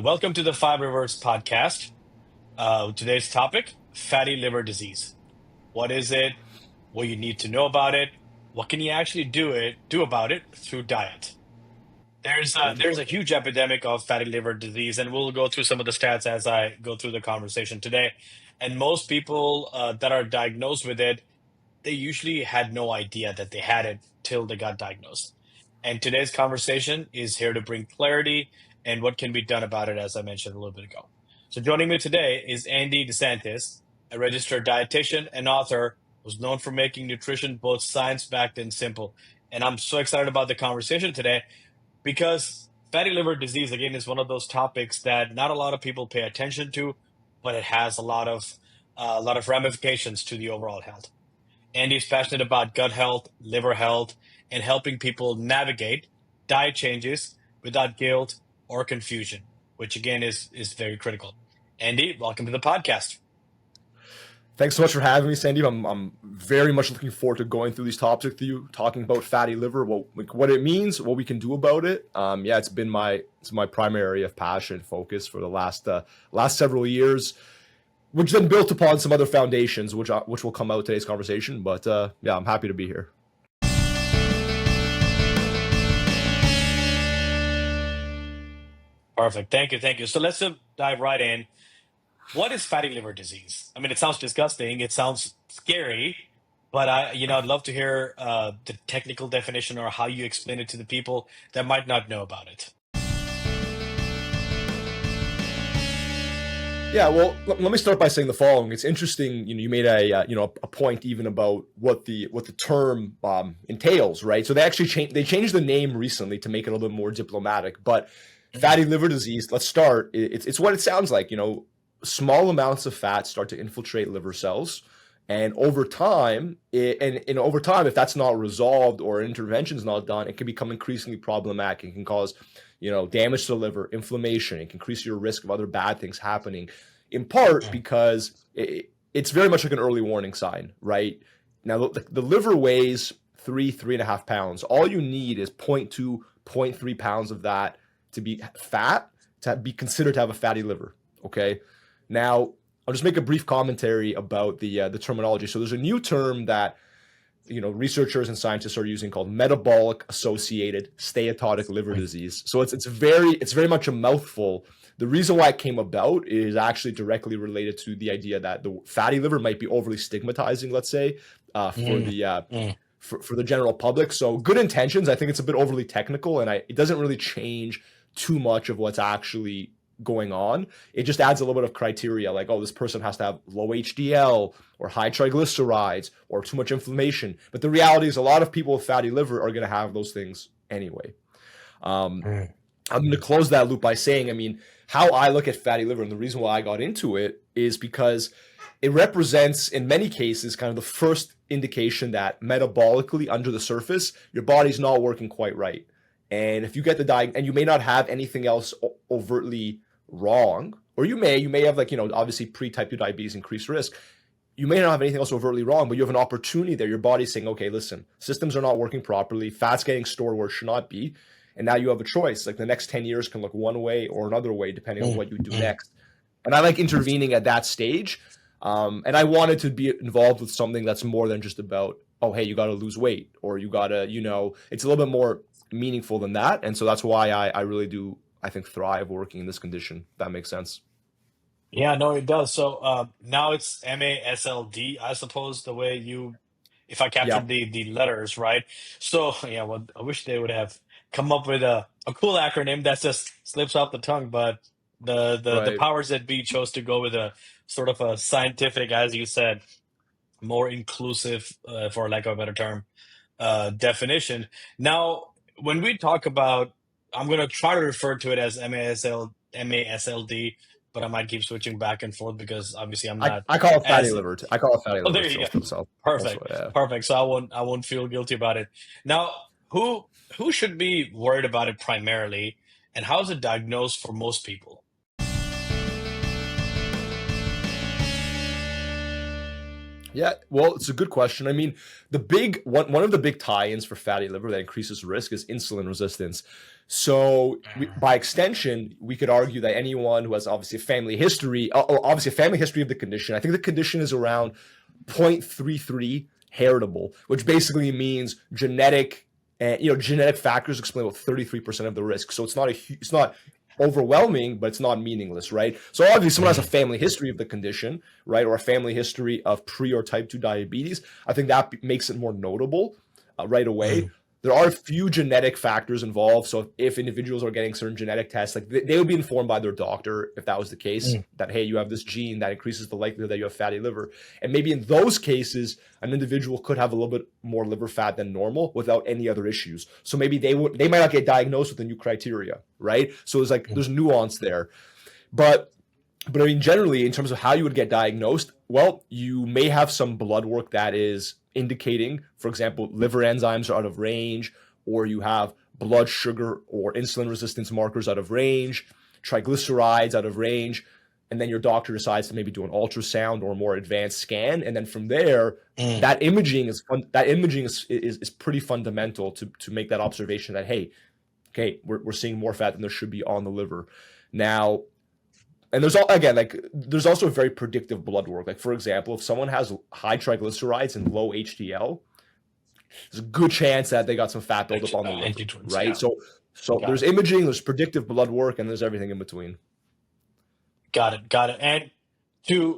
Welcome to the FibroScan. Today's topic, fatty liver disease. What is it? What you need to know about it? What can you actually do about it through diet? There's a huge epidemic of fatty liver disease, and we'll go through some of the stats as I go through the conversation today. And most people that are diagnosed with it, they usually had no idea that they had it till they got diagnosed. And today's conversation is here to bring clarity and what can be done about it, as I mentioned a little bit ago. So joining me today is Andy Santis, a registered dietitian and author who's known for making nutrition both science-backed and simple. And I'm so excited about the conversation today because fatty liver disease, again, is one of those topics that not a lot of people pay attention to, but it has a lot of ramifications to the overall health. Andy's passionate about gut health, liver health, and helping people navigate diet changes without guilt or confusion, which again is very critical. Andy, welcome to the podcast. Thanks so much for having me, Sandeep. I'm very much looking forward to going through these topics with you, talking about fatty liver, what it means, what we can do about it. It's been my primary area of passion and focus for the last several years, which then built upon some other foundations, which will come out today's conversation. But I'm happy to be here. Perfect. Thank you. So let's dive right in. What is fatty liver disease? I mean, it sounds disgusting. It sounds scary, but I'd love to hear the technical definition or how you explain it to the people that might not know about it. Yeah, well, let me start by saying the following. It's interesting, you made a point even about what the term entails, right? So they changed the name recently to make it a little bit more diplomatic. But fatty liver disease, let's start. It's what it sounds like. Small amounts of fat start to infiltrate liver cells, and over time, if that's not resolved or intervention is not done, it can become increasingly problematic. It can cause damage to the liver, inflammation. It can increase your risk of other bad things happening, in part because it's very much like an early warning sign, right? Now, the liver weighs 3.5 pounds. All you need is 0.2, 0.3 pounds of that to be fat, to be considered to have a fatty liver, okay? Now, I'll just make a brief commentary about the terminology. So there's a new term that researchers and scientists are using called metabolic associated steatotic liver disease. So it's very much a mouthful. The reason why it came about is actually directly related to the idea that the fatty liver might be overly stigmatizing, let's say, for the general public. So good intentions. I think it's a bit overly technical, and it doesn't really change too much of what's actually going on. It just adds a little bit of criteria like, this person has to have low HDL or high triglycerides or too much inflammation. But the reality is a lot of people with fatty liver are going to have those things anyway. I'm going to close that loop by saying, how I look at fatty liver and the reason why I got into it is because it represents, in many cases, kind of the first indication that metabolically under the surface, your body's not working quite right. And if you get the diagnosis, and you may not have anything else overtly wrong, or you may have obviously pre-type 2 diabetes, increased risk. You may not have anything else overtly wrong, but you have an opportunity there. Your body's saying, okay, listen, systems are not working properly. Fat's getting stored where it should not be. And now you have a choice. Like the next 10 years can look one way or another way, depending on what you do next. And I like intervening at that stage. And I wanted to be involved with something that's more than just about, hey, you got to lose weight, or you got to, it's a little bit more meaningful than that. And so that's why I really do, I think, thrive working in this condition. If that makes sense. Yeah, no, it does. So now it's MASLD, I suppose, the way if I captured the letters, right? So I wish they would have come up with a cool acronym that just slips off the tongue, but the powers that be chose to go with a sort of a scientific, as you said, more inclusive, for lack of a better term, definition. Now, when we talk about, I'm going to try to refer to it as MASLD, but I might keep switching back and forth because obviously I'm not. I call it fatty liver. I call it fatty liver. There you go. Perfect. Also, yeah. Perfect. So I won't feel guilty about it. Now, who should be worried about it primarily, and how is it diagnosed for most people? Yeah, well, it's a good question. I mean, the big one of the big tie-ins for fatty liver that increases risk is insulin resistance. So, by extension, we could argue that anyone who has obviously a family history, obviously a family history of the condition, I think the condition is around 0.33 heritable, which basically means genetic, genetic factors explain about 33% of the risk. So it's not overwhelming, but it's not meaningless, right? So obviously, someone has a family history of the condition, right, or a family history of pre or type 2 diabetes. I think that makes it more notable right away. There are a few genetic factors involved. So if individuals are getting certain genetic tests, like they would be informed by their doctor if that was the case, that, hey, you have this gene that increases the likelihood that you have fatty liver. And maybe in those cases, an individual could have a little bit more liver fat than normal without any other issues. So maybe they might not get diagnosed with the new criteria, right? So there's nuance there. But I mean, generally, in terms of how you would get diagnosed, well, you may have some blood work that is indicating, for example, liver enzymes are out of range, or you have blood sugar or insulin resistance markers out of range, triglycerides out of range, and then your doctor decides to maybe do an ultrasound or a more advanced scan, and then from there, that imaging is pretty fundamental to make that observation that, hey, okay, we're seeing more fat than there should be on the liver. Now, and there's also very predictive blood work. Like, for example, if someone has high triglycerides and low HDL, there's a good chance that they got some fat buildup on the liver, right? Yeah. So there's imaging, there's predictive blood work, and there's everything in between. Got it. And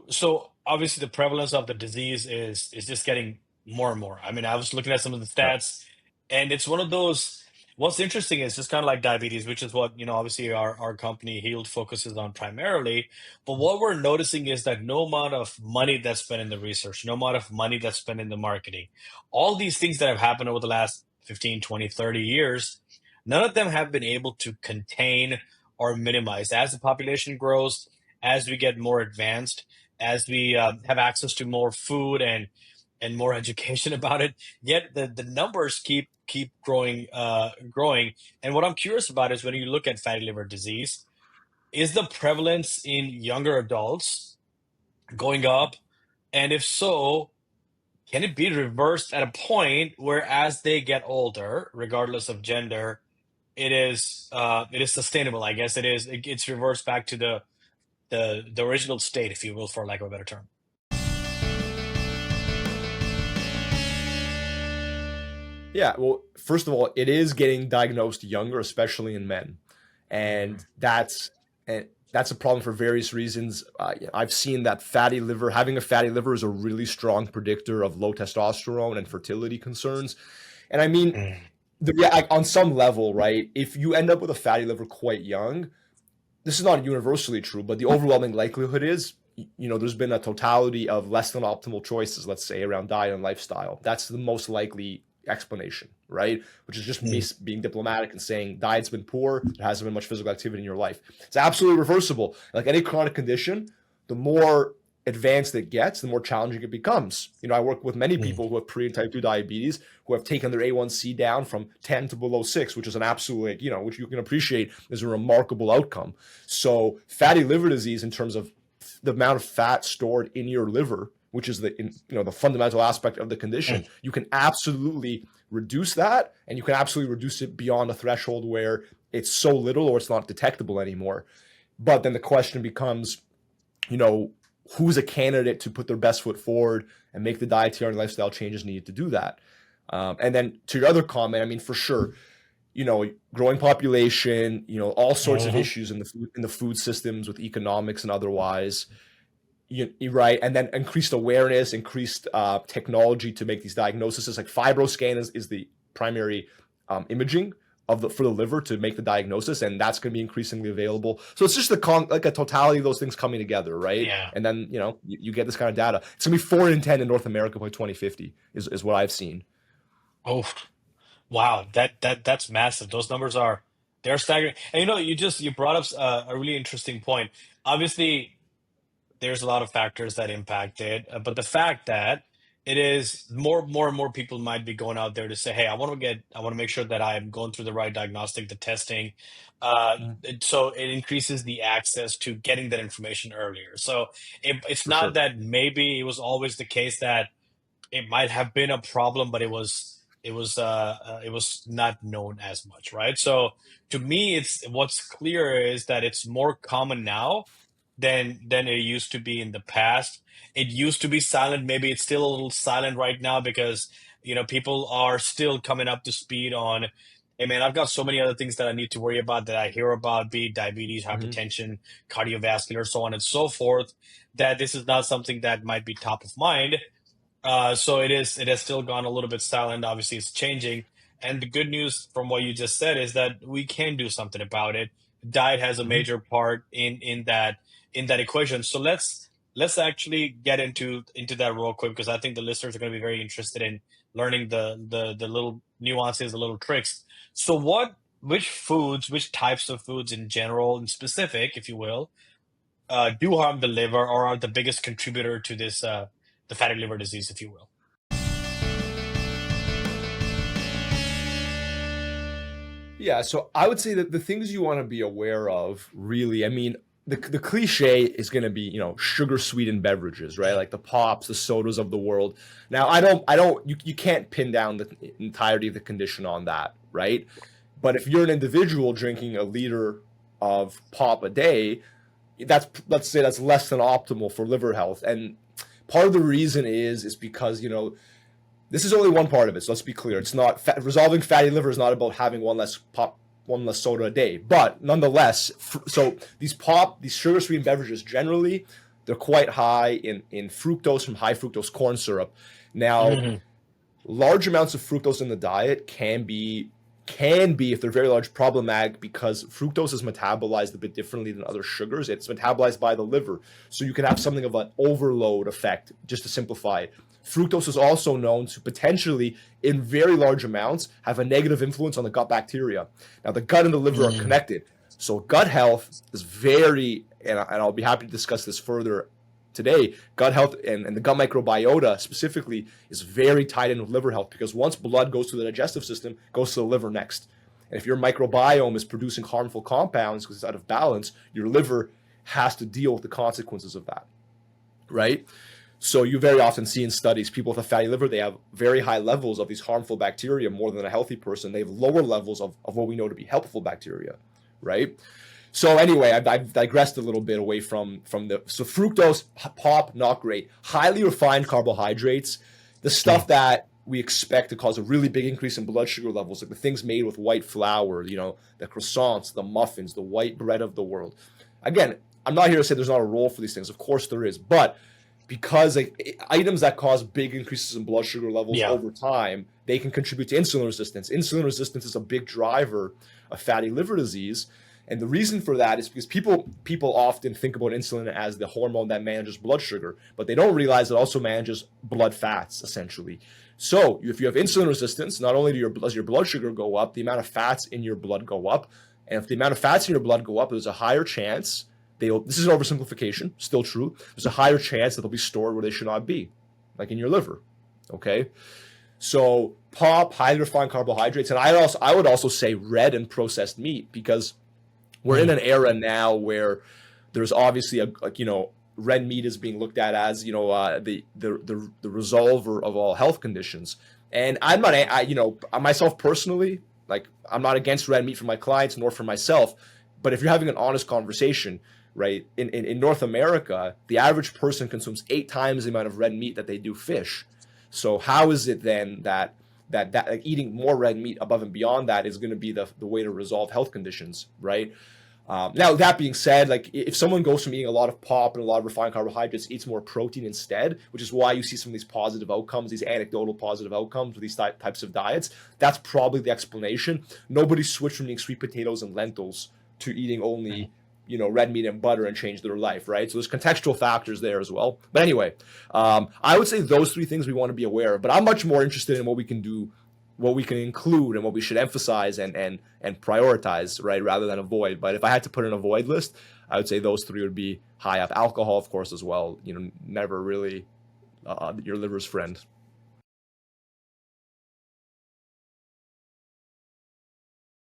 so obviously the prevalence of the disease is just getting more and more. I mean, I was looking at some of the Yeah. stats, and it's one of those. What's interesting is just kind of like diabetes, which is what, obviously our company Heald focuses on primarily. But what we're noticing is that no amount of money that's spent in the research, no amount of money that's spent in the marketing, all these things that have happened over the last 15, 20, 30 years, none of them have been able to contain or minimize. As the population grows, as we get more advanced, as we have access to more food and more education about it, yet the numbers keep growing. And what I'm curious about is when you look at fatty liver disease, is the prevalence in younger adults going up? And if so, can it be reversed at a point where as they get older, regardless of gender, it is sustainable? I guess it's reversed back to the original state, if you will, for lack of a better term. Yeah, well, first of all, it is getting diagnosed younger, especially in men, and that's a problem for various reasons. I've seen that having a fatty liver is a really strong predictor of low testosterone and fertility concerns. And I mean, on some level, right? If you end up with a fatty liver quite young, this is not universally true, but the overwhelming likelihood is, there's been a totality of less than optimal choices, let's say, around diet and lifestyle. That's the most likely explanation, right? Which is just me being diplomatic and saying diet's been poor, there hasn't been much physical activity in your life. It's absolutely reversible. Like any chronic condition, the more advanced it gets, the more challenging it becomes. I work with many people who have pre and type 2 diabetes who have taken their A1C down from 10 to below 6, which is an absolute, which you can appreciate is a remarkable outcome. So fatty liver disease, in terms of the amount of fat stored in your liver, which is the fundamental aspect of the condition, you can absolutely reduce that, and you can absolutely reduce it beyond a threshold where it's so little or it's not detectable anymore. But then the question becomes, who's a candidate to put their best foot forward and make the dietary and lifestyle changes needed to do that? And then to your other comment, I mean, for sure, growing population, all sorts of issues in the food systems with economics and otherwise. Right, and then increased awareness, increased technology to make these diagnoses. Like FibroScan is the primary imaging for the liver to make the diagnosis, and that's going to be increasingly available. So it's just a totality of those things coming together, right? Yeah. And then you get this kind of data. It's going to be 4 in 10 in North America by 2050 is what I've seen. Oh, wow, that's massive. Those numbers they're staggering. And you brought up a really interesting point. Obviously, there's a lot of factors that impact it, but the fact that it is more and more people might be going out there to say, hey, I want to make sure that I'm going through the right diagnostic, the testing. Mhm. So it increases the access to getting that information earlier. So it's For not sure. that maybe it was always the case that it might have been a problem, but it was not known as much, right? So to me, it's what's clear is that it's more common now than it used to be in the past. It used to be silent. Maybe it's still a little silent right now because people are still coming up to speed on. Hey man, I've got so many other things that I need to worry about that I hear about, be it diabetes, Hmm. hypertension, cardiovascular, so on and so forth. That this is not something that might be top of mind, so it is. It has still gone a little bit silent. Obviously, it's changing. And the good news from what you just said is that we can do something about it. Diet has a Hmm. major part in that equation. So let's actually get into that real quick because I think the listeners are going to be very interested in learning the little nuances, the little tricks. So which foods, which types of foods in general, in specific, if you will, do harm the liver or are the biggest contributor to this the fatty liver disease, if you will? Yeah, so I would say that the things you want to be aware of, really, I mean, the cliche is going to be, sugar sweetened beverages, right? Like the pops, the sodas of the world. Now, you can't pin down the entirety of the condition on that, right? But if you're an individual drinking a liter of pop a day, let's say that's less than optimal for liver health. And part of the reason is because, this is only one part of it. So let's be clear. It's not resolving fatty liver is not about having one less pop, one less soda a day. But nonetheless, so these sugar sweetened beverages generally they're quite high in fructose from high fructose corn syrup. Now, Mhm. large amounts of fructose in the diet can be, if they're very large, problematic because fructose is metabolized a bit differently than other sugars. It's metabolized by the liver, so you can have something of an overload effect. Just to simplify it, fructose is also known to potentially, in very large amounts, have a negative influence on the gut bacteria. Now, the gut and the liver are Mm. connected, so gut health is very, and I'll be happy to discuss this further today. Gut health and the gut microbiota specifically is very tied in with liver health because once blood goes to the digestive system, it goes to the liver next. And if your microbiome is producing harmful compounds because it's out of balance, your liver has to deal with the consequences of that, right? So you very often see in studies people with a fatty liver, they have very high levels of these harmful bacteria more than a healthy person. They have lower levels of what we know to be helpful bacteria, right? So anyway, I've digressed a little bit away from the so fructose pop, not great. Highly refined carbohydrates, the stuff Mm. that we expect to cause a really big increase in blood sugar levels, like the things made with white flour, the croissants, the muffins, the white bread of the world. Again, I'm not here to say there's not a role for these things. Of course there is, but because items that cause big increases in blood sugar levels Yeah. over time, they can contribute to insulin resistance. Insulin resistance is a big driver of fatty liver disease. And the reason for that is because people often think about insulin as the hormone that manages blood sugar, but they don't realize it also manages blood fats, essentially. So if you have insulin resistance, not only does your blood sugar go up, the amount of fats in your blood go up. And if the amount of fats in your blood go up, there's a higher chance this is an oversimplification, still true. There's a higher chance that they'll be stored where they should not be, like in your liver. Okay. So pop, highly refined carbohydrates, and I would also say red and processed meat because we're in Mm. an era now where there's obviously red meat is being looked at as the resolver of all health conditions. And I'm not myself personally, like I'm not against red meat for my clients nor for myself, but if you're having an honest conversation, right, in North America, the average person consumes 8 times the amount of red meat that they do fish. So how is it then that like, eating more red meat above and beyond that is going to be the way to resolve health conditions, right? Now, that being said, like if someone goes from eating a lot of pop and a lot of refined carbohydrates, eats more protein instead, which is why you see some of these positive outcomes, these anecdotal positive outcomes with these types of diets, that's probably the explanation. Nobody switched from eating sweet potatoes and lentils to eating only, red meat and butter and changed their life, right? So there's contextual factors there as well. But anyway, I would say those three things we want to be aware of. But I'm much more interested in what we can do, what we can include and what we should emphasize and prioritize, right, rather than avoid. But if I had to put in a avoid list, I would say those three would be high up. Alcohol, of course, as well. Never really your liver's friend.